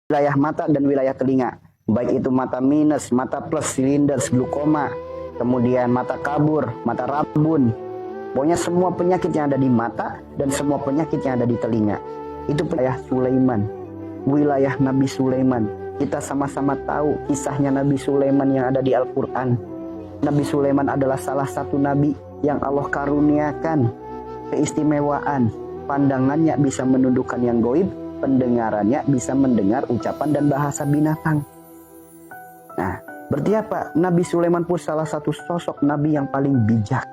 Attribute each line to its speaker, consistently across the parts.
Speaker 1: wilayah mata dan wilayah telinga. Baik itu mata minus, mata plus, silinders, glukoma, kemudian mata kabur, mata rabun. Pokoknya semua penyakit yang ada di mata dan semua penyakit yang ada di telinga. Itu wilayah Sulaiman, wilayah Nabi Sulaiman. Kita sama-sama tahu kisahnya Nabi Sulaiman yang ada di Al-Quran. Nabi Sulaiman adalah salah satu nabi yang Allah karuniakan keistimewaan. Pandangannya bisa menundukkan yang goib, pendengarannya bisa mendengar ucapan dan bahasa binatang. Nah, berarti apa? Nabi Sulaiman pun salah satu sosok nabi yang paling bijak.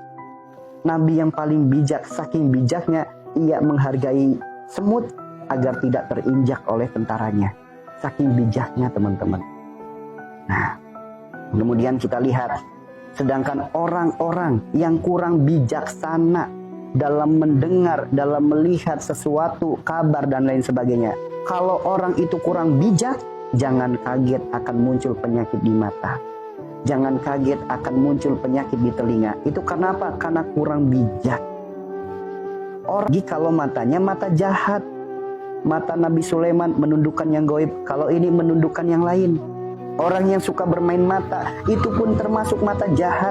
Speaker 1: Nabi yang paling bijak, saking bijaknya ia menghargai semut agar tidak terinjak oleh tentaranya. Saking bijaknya, teman-teman. Nah, kemudian kita lihat, sedangkan orang-orang yang kurang bijaksana dalam mendengar, dalam melihat sesuatu, kabar dan lain sebagainya. Kalau orang itu kurang bijak, jangan kaget akan muncul penyakit di mata. Jangan kaget akan muncul penyakit di telinga. Itu karena apa? Karena kurang bijak. Orang kalau matanya mata jahat. Mata Nabi Sulaiman menundukkan yang goib. Kalau ini menundukkan yang lain. Orang yang suka bermain mata, itu pun termasuk mata jahat.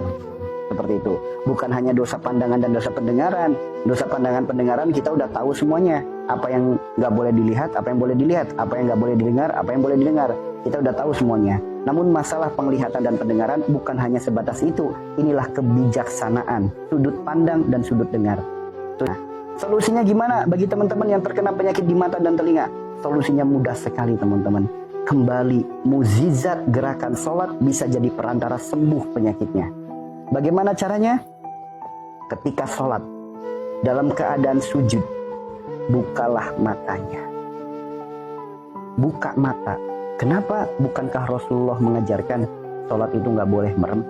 Speaker 1: Seperti itu. Bukan hanya dosa pandangan dan dosa pendengaran. Dosa pandangan pendengaran kita udah tahu semuanya. Apa yang nggak boleh dilihat, apa yang boleh dilihat, apa yang nggak boleh didengar, apa yang boleh didengar. Kita udah tahu semuanya. Namun masalah penglihatan dan pendengaran bukan hanya sebatas itu. Inilah kebijaksanaan, sudut pandang dan sudut dengar. Nah, solusinya gimana bagi teman-teman yang terkena penyakit di mata dan telinga? Solusinya mudah sekali, teman-teman. Kembali, mukjizat gerakan sholat bisa jadi perantara sembuh penyakitnya. Bagaimana caranya? Ketika sholat, dalam keadaan sujud, bukalah matanya. Buka mata. Kenapa? Bukankah Rasulullah mengajarkan sholat itu nggak boleh merem?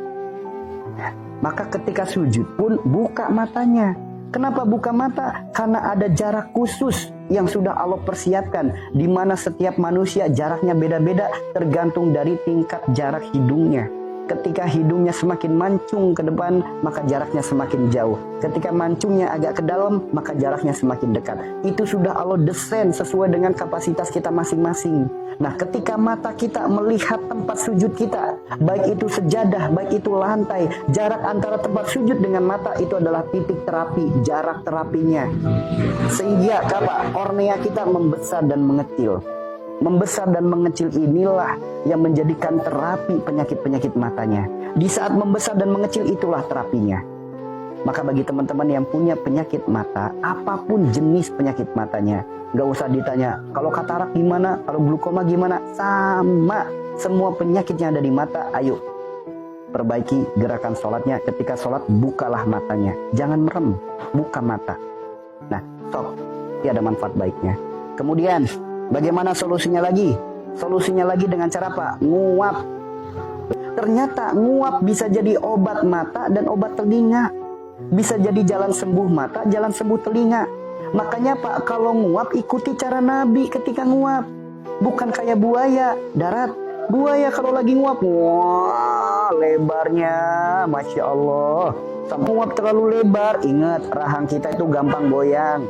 Speaker 1: Maka ketika sujud pun buka matanya. Kenapa buka mata? Karena ada jarak khusus yang sudah Allah persiapkan, di mana setiap manusia jaraknya beda-beda tergantung dari tingkat jarak hidungnya. Ketika hidungnya semakin mancung ke depan, maka jaraknya semakin jauh. Ketika mancungnya agak ke dalam, maka jaraknya semakin dekat. Itu sudah Allah desain sesuai dengan kapasitas kita masing-masing. Nah, ketika mata kita melihat tempat sujud kita, baik itu sejadah, baik itu lantai, jarak antara tempat sujud dengan mata itu adalah titik terapi, jarak terapinya. Sehingga apa? Kornea kita membesar dan mengecil. Membesar dan mengecil inilah yang menjadikan terapi penyakit-penyakit matanya. Di saat membesar dan mengecil itulah terapinya. Maka bagi teman-teman yang punya penyakit mata, apapun jenis penyakit matanya, nggak usah ditanya, kalau katarak gimana, kalau glukoma gimana, sama. Semua penyakit yang ada di mata, ayo perbaiki gerakan sholatnya. Ketika sholat, bukalah matanya. Jangan merem, buka mata. Nah, ini ada manfaat baiknya. Kemudian, bagaimana solusinya lagi? Solusinya lagi dengan cara apa? Nguap. Ternyata nguap bisa jadi obat mata dan obat telinga. Bisa jadi jalan sembuh mata, jalan sembuh telinga. Makanya Pak, kalau nguap ikuti cara Nabi ketika nguap. Bukan kayak buaya darat. Buaya kalau lagi nguap, wah lebarnya, Masya Allah. Sampai nguap terlalu lebar, ingat rahang kita itu gampang goyang.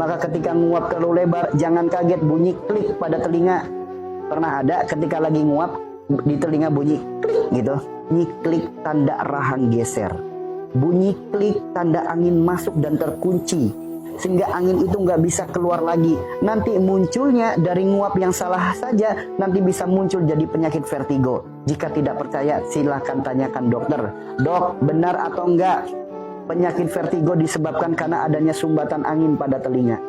Speaker 1: Maka ketika nguap terlalu lebar, jangan kaget bunyi klik pada telinga. Pernah ada ketika lagi nguap, di telinga bunyi klik gitu. Bunyi klik tanda rahang geser. Bunyi klik tanda angin masuk dan terkunci. Sehingga angin itu nggak bisa keluar lagi. Nanti munculnya dari nguap yang salah saja, nanti bisa muncul jadi penyakit vertigo. Jika tidak percaya, silahkan tanyakan dokter. Dok, benar atau enggak? Penyakit vertigo disebabkan karena adanya sumbatan angin pada telinga.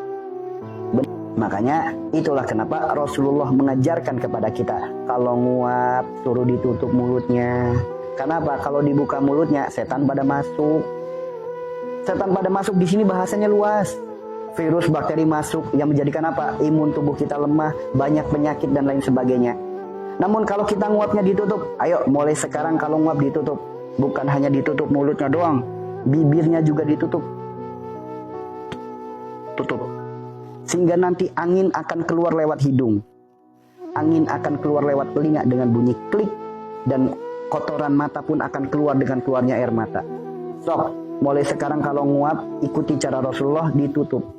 Speaker 1: Makanya itulah kenapa Rasulullah mengajarkan kepada kita, kalau nguap suruh ditutup mulutnya. Kenapa? Kalau dibuka mulutnya setan pada masuk. Setan pada masuk di sini bahasanya luas. Virus, bakteri masuk yang menjadikan apa? Imun tubuh kita lemah, banyak penyakit dan lain sebagainya. Namun kalau kita nguapnya ditutup, ayo mulai sekarang kalau nguap ditutup. Bukan hanya ditutup mulutnya doang, bibirnya juga ditutup. Tutup. Sehingga nanti angin akan keluar lewat hidung. Angin akan keluar lewat telinga dengan bunyi klik. Dan kotoran mata pun akan keluar dengan keluarnya air mata. Mulai sekarang kalau nguap, ikuti cara Rasulullah, ditutup.